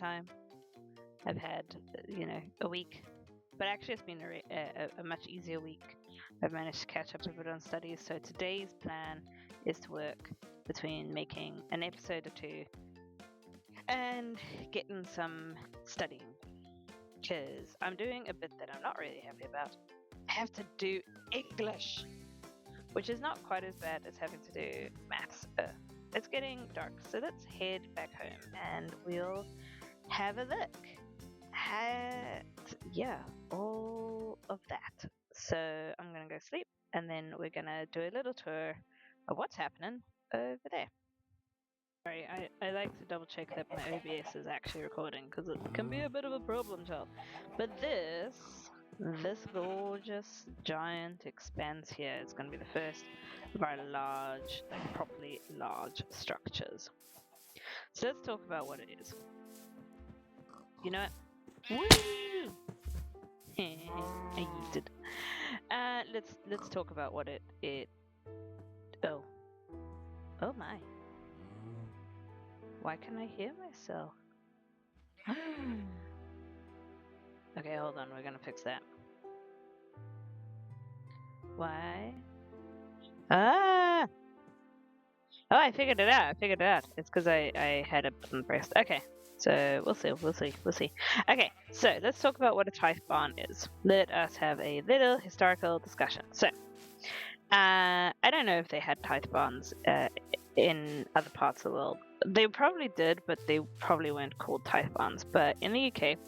time. I've had, a week. But actually, it's been a much easier week. I've managed to catch up a bit on studies. So today's plan is to work between making an episode or two and getting some studying. Because I'm doing a bit that I'm not really happy about. I have to do English, which is not quite as bad as having to do maths. It's getting dark, so let's head back home and we'll have a look at, all of that. So I'm gonna go sleep and then we're gonna do a little tour of what's happening over there. Sorry, I like to double check that my OBS is actually recording because it can be a bit of a problem, child. But this gorgeous giant expanse here is going to be the first of our large, properly large structures. So let's talk about what it is. You know what? Woo! I used it. Let's talk about what it. Oh my! Why can I hear myself? Okay, hold on. We're gonna fix that. Why? Ah! Oh, I figured it out. It's because I had a button pressed. Okay, so we'll see. Okay, so let's talk about what a tithe barn is. Let us have a little historical discussion. So, I don't know if they had tithe barns in other parts of the world. They probably did, but they probably weren't called tithe barns. But in the UK,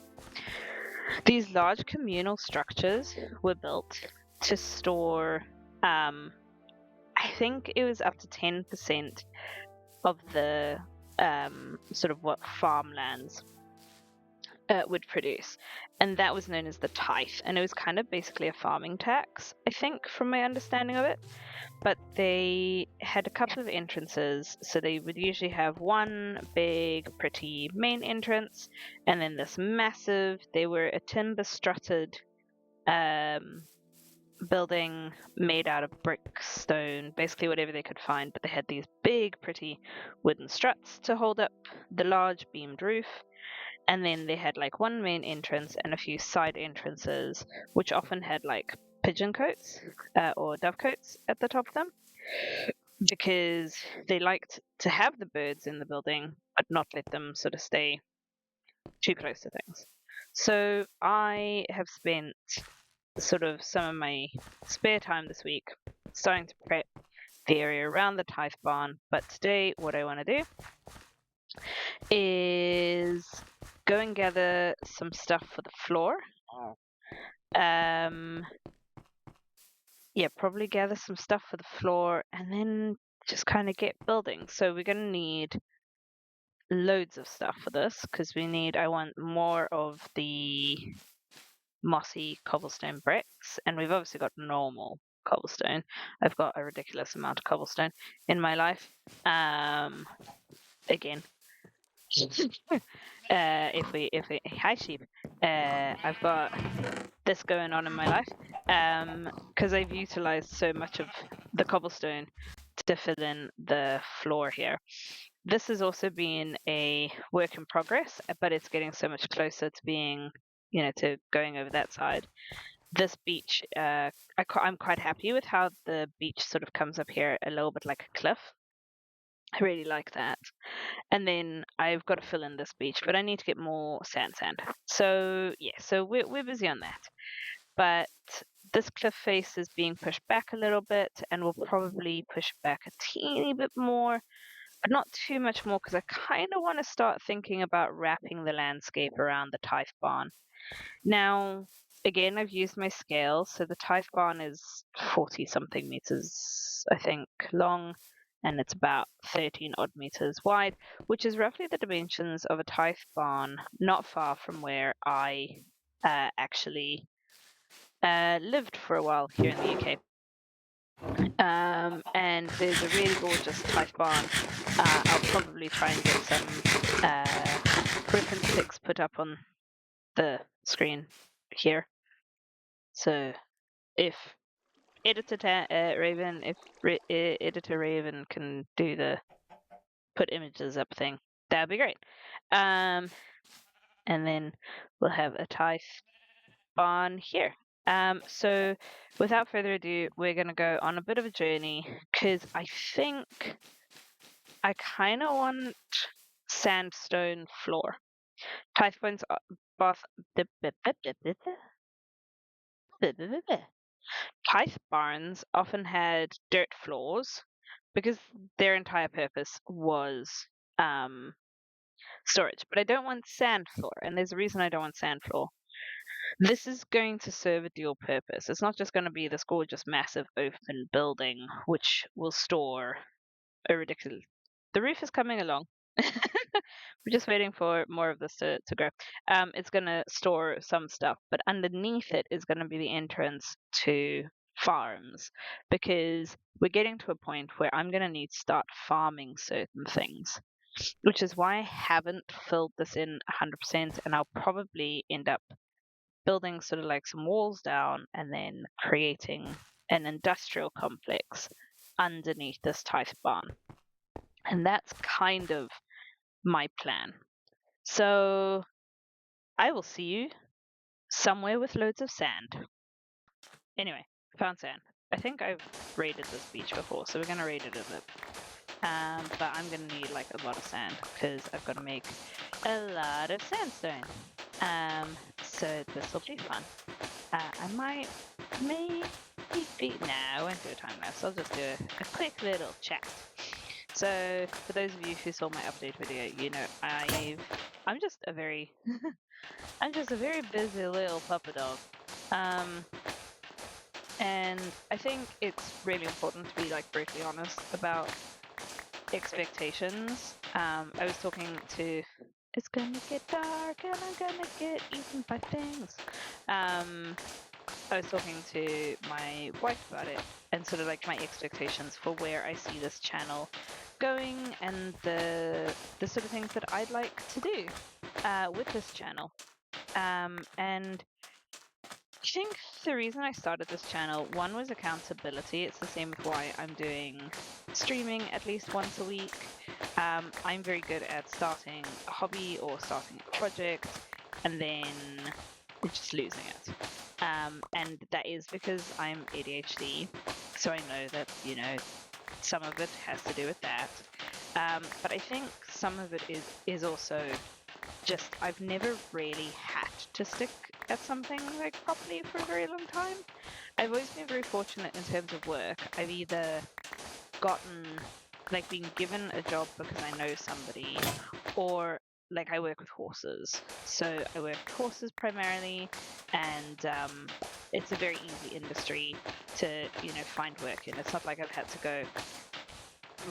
these large communal structures were built to store, I think it was up to 10% of the sort of what farmlands would produce. And that was known as the tithe. And it was kind of basically a farming tax, I think, from my understanding of it. But they had a couple of entrances. So they would usually have one big, pretty main entrance. And then this massive, they were a timber strutted building made out of brick, stone, basically whatever they could find, but they had these big, pretty wooden struts to hold up the large beamed roof. And then they had like one main entrance and a few side entrances, which often had like pigeon cotes or dove cotes at the top of them, because they liked to have the birds in the building, but not let them sort of stay too close to things. So I have spent sort of some of my spare time this week starting to prep the area around the tithe barn. But today what I want to do is go and gather some stuff for the floor. Probably gather some stuff for the floor and then just kind of get building. So we're going to need loads of stuff for this because I want more of the mossy cobblestone bricks, and we've obviously got normal cobblestone. I've got a ridiculous amount of cobblestone in my life. Again, hi sheep. I've got this going on in my life because I've utilized so much of the cobblestone to fill in the floor here. This has also been a work in progress, but it's getting so much closer to being, to going over that side. This beach, I'm quite happy with how the beach sort of comes up here a little bit like a cliff. I really like that. And then I've got to fill in this beach, but I need to get more sand. So we're busy on that. But this cliff face is being pushed back a little bit, and we'll probably push back a teeny bit more, but not too much more, because I kind of want to start thinking about wrapping the landscape around the tithe barn. Now, again, I've used my scale, so the tithe barn is 40 something meters, I think, long, and it's about 13 odd meters wide, which is roughly the dimensions of a tithe barn not far from where I actually lived for a while here in the UK. And there's a really gorgeous tithe barn. I'll probably try and get some reference pics put up on the screen here. So if Editor Raven can do the put images up thing, that'd be great. and then we'll have a tithe barn here. So without further ado, we're gonna go on a bit of a journey because I think I kind of want sandstone floor. Tithe barns, bath, tithe barns often had dirt floors because their entire purpose was storage. But I don't want sand floor, and there's a reason I don't want sand floor. This is going to serve a dual purpose. It's not just going to be this gorgeous, massive, open building which will store a ridiculous. The roof is coming along. We're just waiting for more of this to grow. It's going to store some stuff, but underneath it is going to be the entrance to farms because we're getting to a point where I'm going to need to start farming certain things, which is why I haven't filled this in 100%, and I'll probably end up building sort of like some walls down and then creating an industrial complex underneath this tithe barn. And that's kind of my plan. So I will see you somewhere with loads of sand. Anyway, found sand. I think I've raided this beach before, so we're gonna raid it a bit. But I'm gonna need like a lot of sand because I've got to make a lot of sandstone. So this will be fun. I might, maybe, no, I won't do a time lapse. I'll just do a quick little chat. So for those of you who saw my update video, you know I'm just a very I'm just a very busy little puppy dog. And I think it's really important to be like brutally honest about expectations. I was talking to it's gonna get dark and I'm gonna get eaten by things. I was talking to my wife about it and sort of like my expectations for where I see this channel going and the sort of things that I'd like to do with this channel. And I think the reason I started this channel, one was accountability. It's the same with why I'm doing streaming at least once a week. I'm very good at starting a hobby or starting a project and then just losing it. And that is because I'm ADHD, so I know that, you know, some of it has to do with that. But I think some of it is also just I've never really had to stick at something like properly for a very long time. I've always been very fortunate in terms of work. I've either gotten like been given a job because I know somebody, or like I work with horses. So I work with horses primarily, and it's a very easy industry to find work in. It's not like I've had to go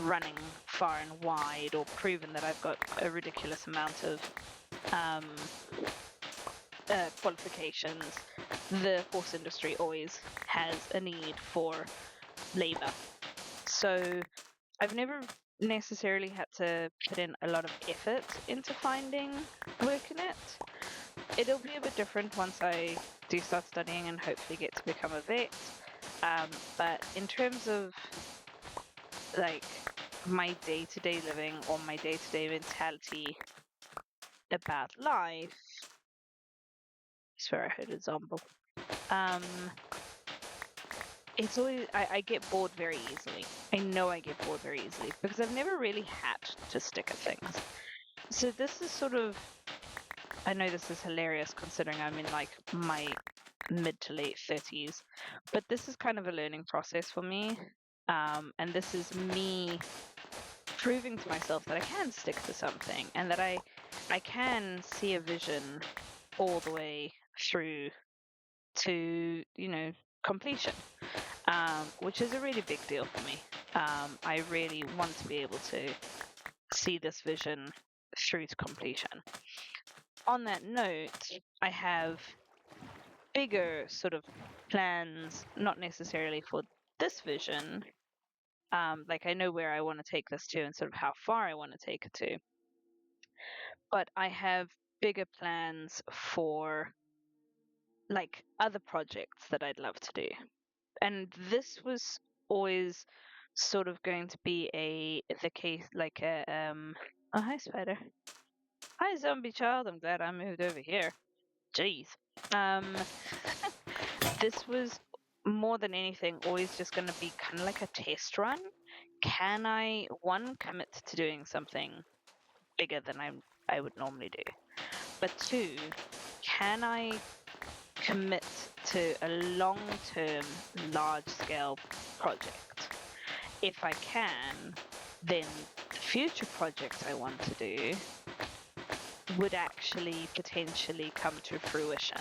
running far and wide or proven that I've got a ridiculous amount of qualifications. The horse industry always has a need for labor. So I've never necessarily had to put in a lot of effort into finding work in it. It'll be a bit different once I do start studying and hopefully get to become a vet. But in terms of like my day-to-day living or my day-to-day mentality about life, I swear I heard a zomble. It's always I get bored very easily. I know I get bored very easily because I've never really had to stick at things. So this is sort of, I know this is hilarious considering I'm in like my mid to late 30s, but this is kind of a learning process for me. And this is me proving to myself that I can stick to something and that I can see a vision all the way through to, completion, which is a really big deal for me. I really want to be able to see this vision through to completion. On that note, I have bigger sort of plans, not necessarily for this vision. Like I know where I want to take this to and sort of how far I want to take it to. But I have bigger plans for like other projects that I'd love to do. And this was always sort of going to be the case like a oh hi spider. Hi, zombie child. I'm glad I moved over here. Jeez. This was more than anything always just going to be kind of like a test run. Can I, one, commit to doing something bigger than I would normally do? But two, can I commit to a long-term, large-scale project? If I can, then the future projects I want to do would actually potentially come to fruition.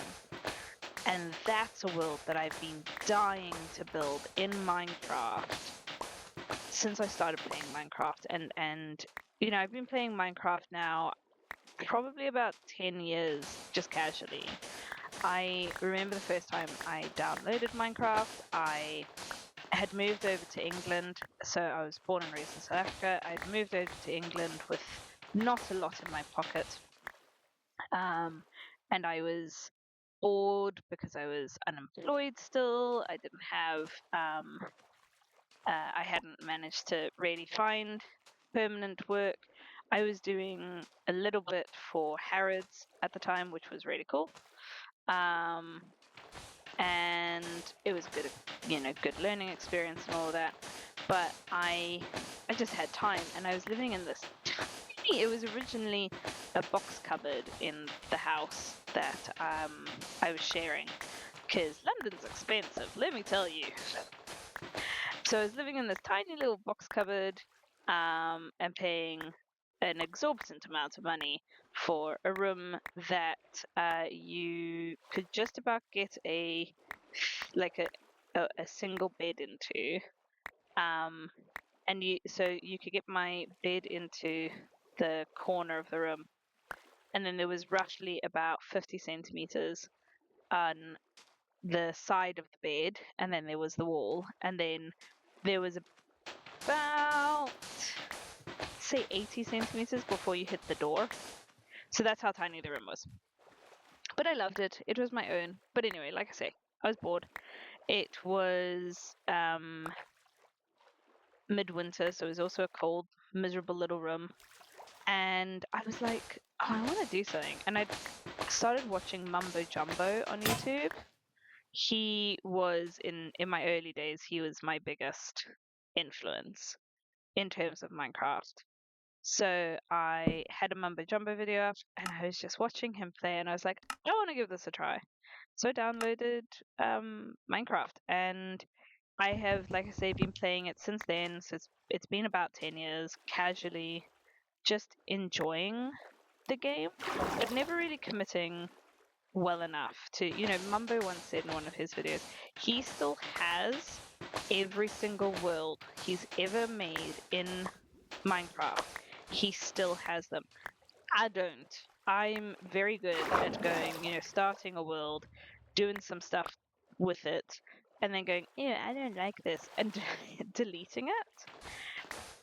And that's a world that I've been dying to build in Minecraft since I started playing Minecraft. And you know, I've been playing Minecraft now probably about 10 years, just casually. I remember the first time I downloaded Minecraft, I had moved over to England. So I was born and raised in South Africa. I'd moved over to England with not a lot in my pocket. And I was bored because I was unemployed still. I didn't have, I hadn't managed to really find permanent work. I was doing a little bit for Harrods at the time, which was really cool. And it was a good, good learning experience and all of that. But I just had time, and I was living in this tiny. It was originally a box cupboard in the house that I was sharing, because London's expensive, let me tell you. So I was living in this tiny little box cupboard, and paying an exorbitant amount of money for a room that you could just about get a single bed into, and you could get my bed into the corner of the room, and then there was roughly about 50 centimeters on the side of the bed, and then there was the wall, and then there was about, say, 80 centimeters before you hit the door. So that's how tiny the room was. But I loved it. It was my own. But anyway, like I say, I was bored. It was midwinter, so it was also a cold, miserable little room. And I was like, oh, I want to do something. And I started watching Mumbo Jumbo on YouTube. He was, in my early days, he was my biggest influence in terms of Minecraft. So I had a Mumbo Jumbo video up, and I was just watching him play, and I was like, I want to give this a try. So I downloaded Minecraft, and I have, like I say, been playing it since then. So it's been about 10 years, casually, just enjoying the game, but never really committing well enough to, Mumbo once said in one of his videos, he still has every single world he's ever made in Minecraft. He still has them. I don't. I'm very good at going, starting a world, doing some stuff with it, and then going, yeah, I don't like this, and deleting it.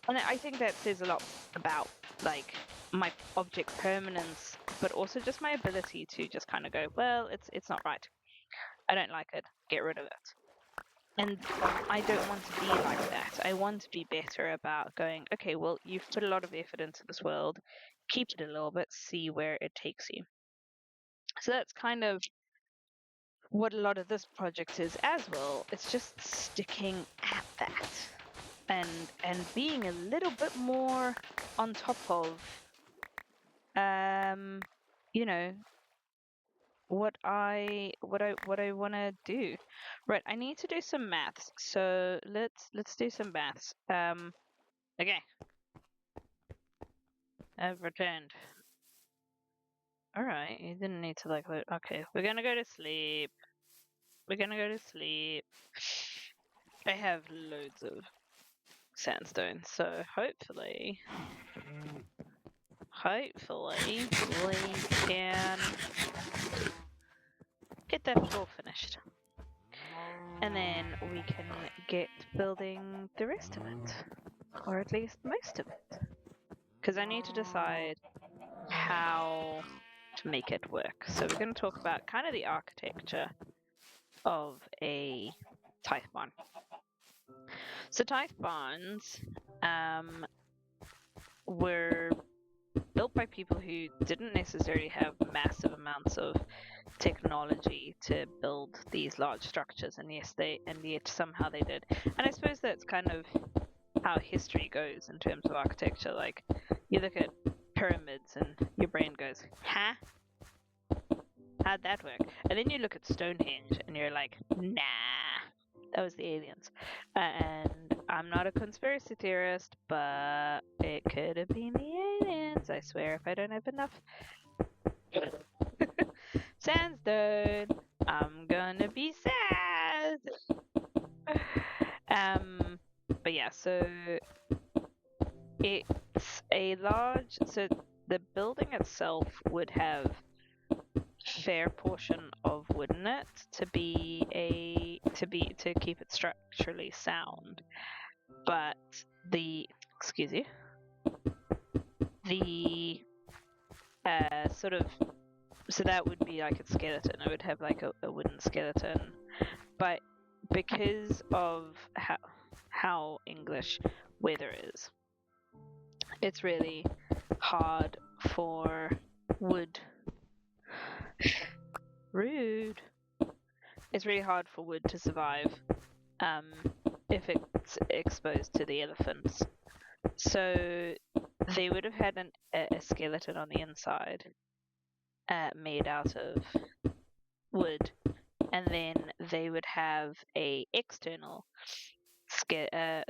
And I think that says a lot about, like, my object permanence, but also just my ability to just kind of go, well, it's not right. I don't like it. Get rid of it. And I don't want to be like that. I want to be better about going, okay, well, you've put a lot of effort into this world. Keep it a little bit, see where it takes you. So that's kind of what a lot of this project is as well. It's just sticking at that and being a little bit more on top of you know what I want to do. Right, I need to do some maths. So let's do some maths. Okay. I've returned. All right, you didn't need to like load. Okay, we're gonna go to sleep. We're gonna go to sleep. I have loads of sandstone, so hopefully we can get that floor finished. And then we can get building the rest of it. Or at least most of it. Because I need to decide how to make it work. So we're going to talk about kind of the architecture of a tithe barn. So tithe barns were built by people who didn't necessarily have massive amounts of technology to build these large structures, and yet somehow they did. And I suppose that's kind of how history goes in terms of architecture. Like, you look at pyramids and your brain goes, huh? How'd that work? And then you look at Stonehenge and you're like, nah, that was the aliens. And I'm not a conspiracy theorist, but it could have been the aliens. I swear, if I don't have enough sandstone, I'm gonna be sad. But yeah, so it's a large. So the building itself would have fair portion of wood in it to keep it structurally sound, but the the sort of, so that would be like its skeleton. It would have like a wooden skeleton, but because of how English weather is, it's really hard for wood. Rude. It's really hard for wood to survive if it's exposed to the elephants. So they would have had a skeleton on the inside made out of wood, and then they would have a external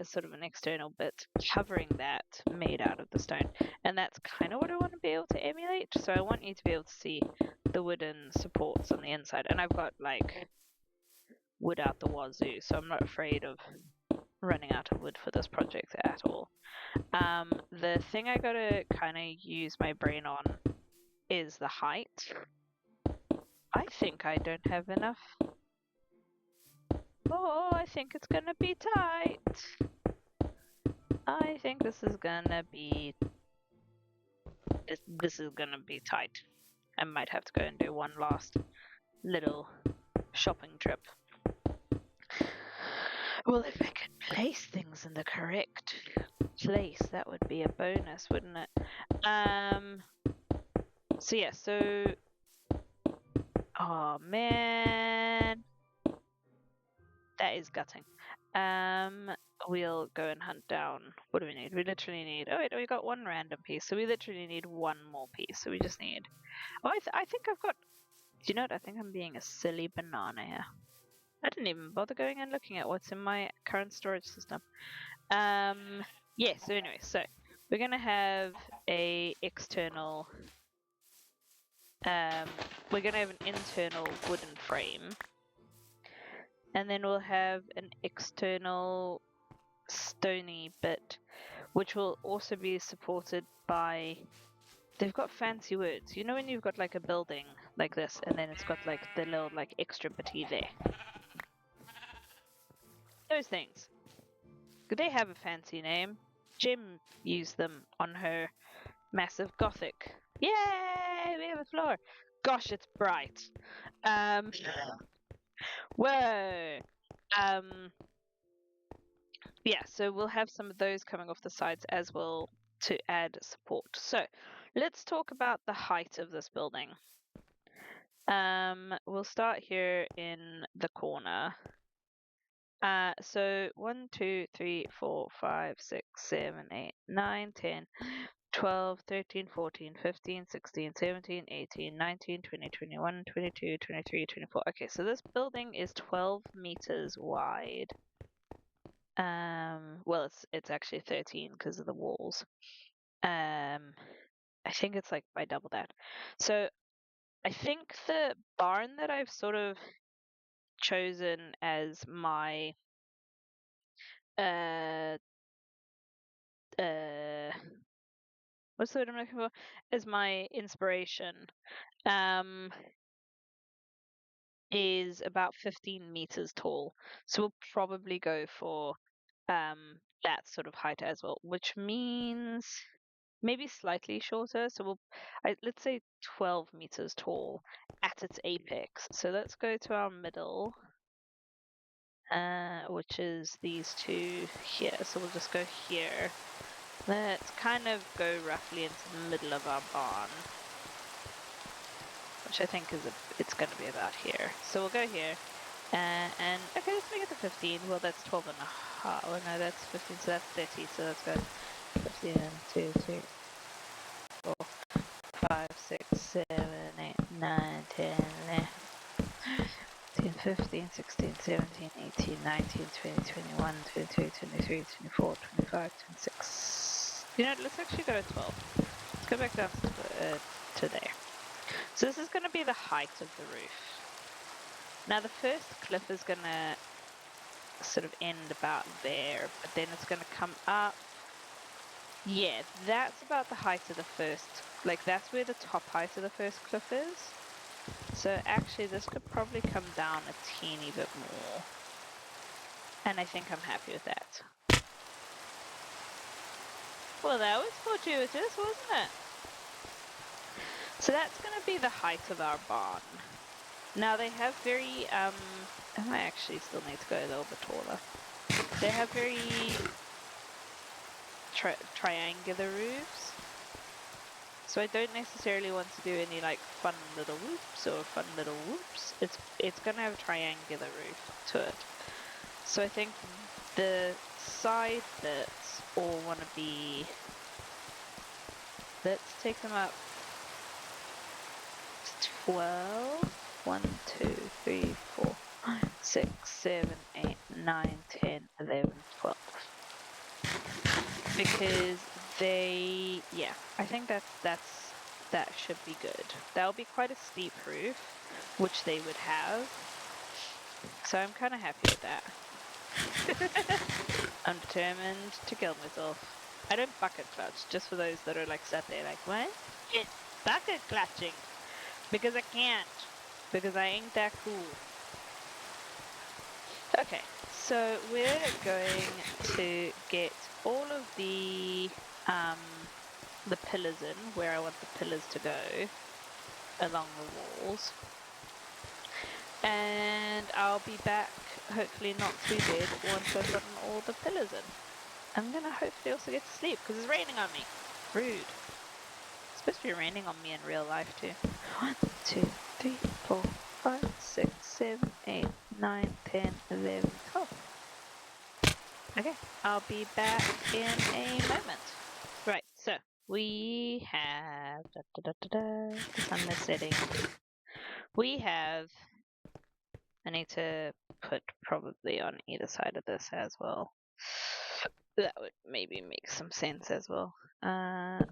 sort of an external bit covering that made out of the stone, and that's kind of what I want to be able to emulate. So I want you to be able to see the wooden supports on the inside, and I've got like wood out the wazoo, so I'm not afraid of running out of wood for this project at all. The thing I gotta kind of use my brain on is the height. I think I don't have enough. Oh, I think it's gonna be tight. I think this is gonna be tight. I might have to go and do one last little shopping trip. Well, if I could place things in the correct place, that would be a bonus, wouldn't it? So yeah, oh man, that is gutting. We'll go and hunt down. What do we need? We literally need. Oh wait, we got one random piece, so we literally need one more piece. So we just need. Oh, I think I've got. Do you know what? I think I'm being a silly banana here. I didn't even bother going and looking at what's in my current storage system. Yeah. So anyway, so we're gonna have a external. We're gonna have an internal wooden frame. And then we'll have an external stony bit, which will also be supported by. They've got fancy words. You know when you've got like a building like this, and then it's got like the little like extra bitty there. Those things. They have a fancy name. Jim used them on her massive gothic. Yay! We have a floor. Gosh, it's bright. Whoa. Yeah, so we'll have some of those coming off the sides as well to add support. So let's talk about the height of this building. We'll start here in the corner. So 1, 2, 3, 4, 5, 6, 7, 8, 9, 10, 12, 13, 14, 15, 16, 17, 18, 19, 20, 21, 22, 23, 24. Okay, so this building is 12 meters wide. Well, it's actually 13 because of the walls. I think it's like by double that. So I think the barn that I've sort of chosen as my what's the word I'm looking for? As my inspiration, is about 15 meters tall. So we'll probably go for that sort of height as well, which means maybe slightly shorter. So let's say 12 meters tall at its apex. So let's go to our middle, which is these two here. So we'll just go here. Let's kind of go roughly into the middle of our barn, which I think is it's going to be about here. So we'll go here, and okay, let's make it to 15. Well, that's 12 and a half. Oh no, that's 15, so that's 30. So let's go 15, 2, 3, 4, 5, 6, 7, 8, 9, 10, 11, 15, 16, 17, 18, 19, 20, 21, 22, 23, 24, 25, 26. You know, let's actually go to 12. Let's go back down to there. So this is going to be the height of the roof. Now the first cliff is going to sort of end about there, but then it's going to come up. Yeah, that's about the height of the first, like that's where the top height of the first cliff is. So actually this could probably come down a teeny bit more. And I think I'm happy with that. Well, that was fortuitous, wasn't it? So that's going to be the height of our barn. Now they have very, I might actually still need to go a little bit taller. They have very triangular roofs. So I don't necessarily want to do any like fun little whoops or fun little whoops. It's going to have a triangular roof to it. So I think the side bits all want to be, let's take them up to 12. 1, 2, 3, 4, 6, 7, 8, 9, 10, 11, 12. Because they, yeah, I think that should be good. That'll be quite a steep roof, which they would have. So I'm kind of happy with that. I'm determined to kill myself. I don't bucket clutch, just for those that are like sat there like, what? It's bucket clutching. Because I can't. Because I ain't that cool. Okay, so we're going to get all of the pillars in where I want the pillars to go along the walls. And I'll be back, hopefully not too dead, once I've gotten all the pillars in. I'm gonna hopefully also get to sleep, because it's raining on me. Rude. It's supposed to be raining on me in real life too. 1, 2, 3, 4, 5, 6, 7, 8, 9, 10, 11, 12. Okay, I'll be back in a moment. Right, so we have the sun is setting. We have, I need to put probably on either side of this as well. That would maybe make some sense as well. 1,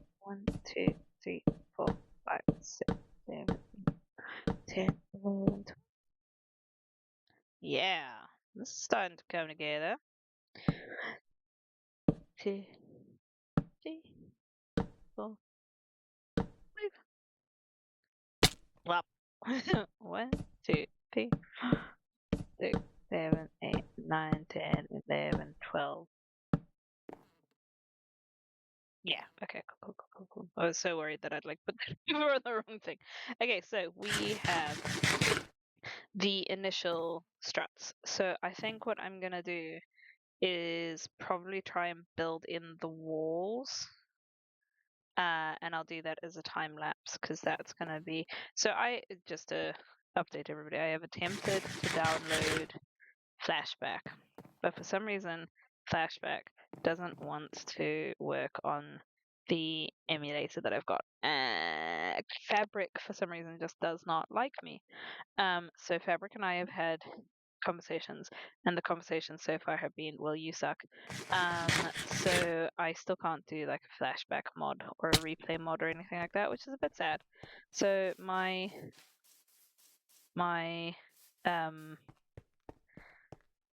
2, 3, 4, 5, 6, 7, 10, 11, 12. Yeah, this is starting to come together. 2, 3, 4, 5. Well, 1, 2, 3, 6, 7, 8, 9, 10, 11, 12. Yeah, okay, cool. I was so worried that I'd like put the wrong thing. Okay, so we have the initial struts. So I think what I'm gonna do is probably try and build in the walls. And I'll do that as a time lapse because that's gonna be, so I, just to update everybody, I have attempted to download Flashback, but for some reason Flashback doesn't want to work on the emulator that I've got. Fabric for some reason just does not like me. So Fabric and I have had conversations, and the conversations so far have been, well, you suck. So I still can't do like a flashback mod or a replay mod or anything like that, which is a bit sad. So my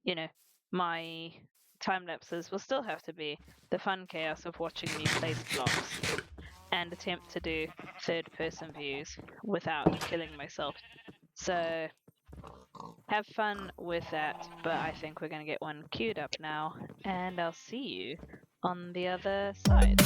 you know, my time lapses will still have to be the fun chaos of watching me place blocks and attempt to do third person views without killing myself. So have fun with that, but I think we're going to get one queued up now, and I'll see you on the other side.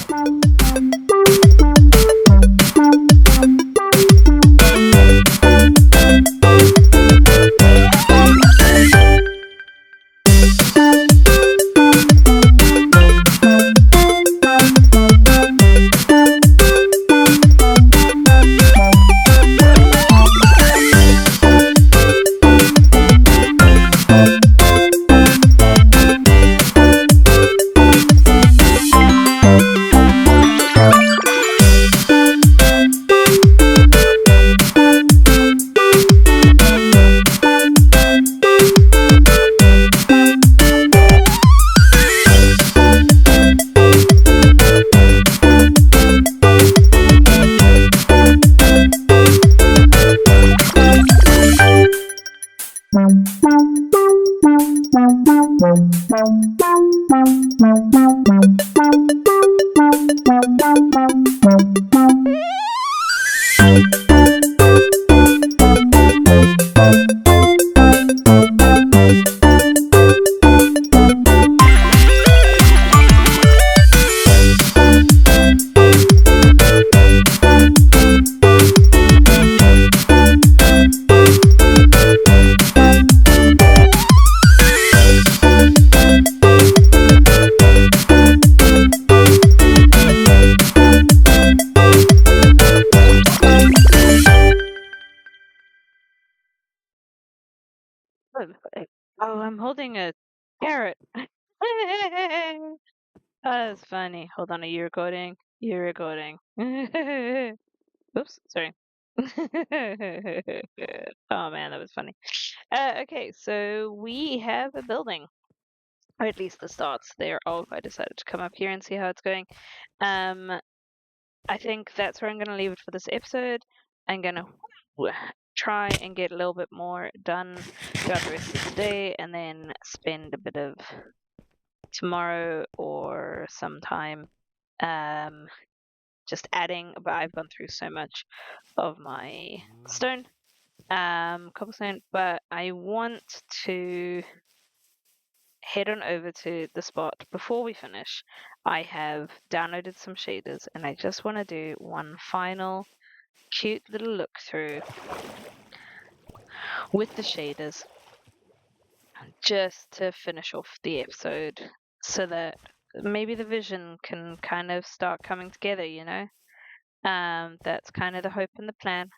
Oh, I'm holding a carrot. Oh, that's funny. Hold on, are you recording? You're recording. Oops, sorry. Oh man, that was funny. Okay, so we have a building, or at least the starts there of. I decided to come up here and see how it's going. Um, I think that's where I'm going to leave it for this episode. I'm going to try and get a little bit more done throughout the rest of the day, and then spend a bit of tomorrow or sometime um, just adding. But I've gone through so much of my stone, cobblestone, but I want to head on over to the spot before we finish. I have downloaded some shaders, and I just want to do one final cute little look through with the shaders, just to finish off the episode, so that maybe the vision can kind of start coming together, you know? That's kind of the hope and the plan.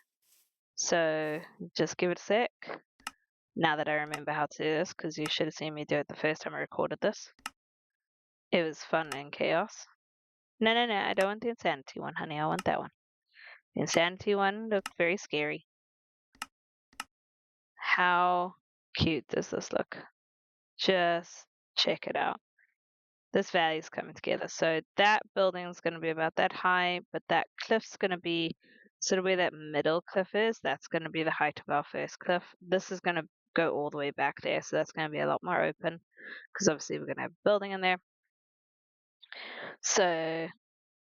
So just give it a sec. Now that I remember how to do this, because you should have seen me do it the first time I recorded this. It was fun and chaos. No, no, no, I don't want the insanity one, honey. I want that one. The insanity one looked very scary. How cute does this look? Just check it out. This valley is coming together. So that building is going to be about that high, but that cliff's going to be sort of where that middle cliff is. That's going to be the height of our first cliff. This is going to go all the way back there, so that's going to be a lot more open, because obviously we're going to have a building in there. So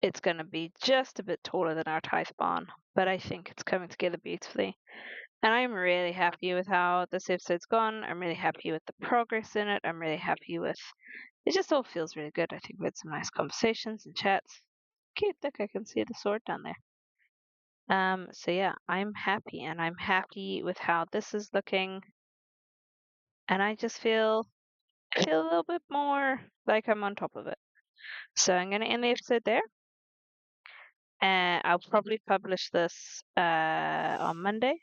it's going to be just a bit taller than our tithe barn, but I think it's coming together beautifully. And I'm really happy with how this episode's gone. I'm really happy with the progress in it. I'm really happy with it. Just all feels really good. I think we had some nice conversations and chats. Cute, look, I can see the sword down there. So yeah, I'm happy, and I'm happy with how this is looking. And I just I feel a little bit more like I'm on top of it. So I'm gonna end the episode there. And I'll probably publish this on Monday,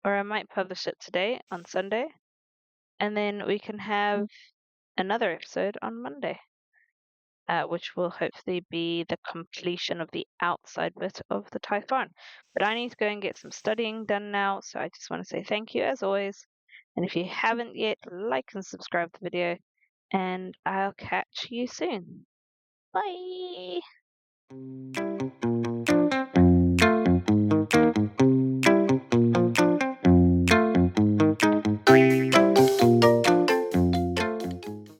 or I might publish it today on Sunday, and then we can have another episode on Monday, which will hopefully be the completion of the outside bit of the Typhon. But I need to go and get some studying done now, so I just want to say thank you as always. And if you haven't yet, like and subscribe to the video, and I'll catch you soon. Bye!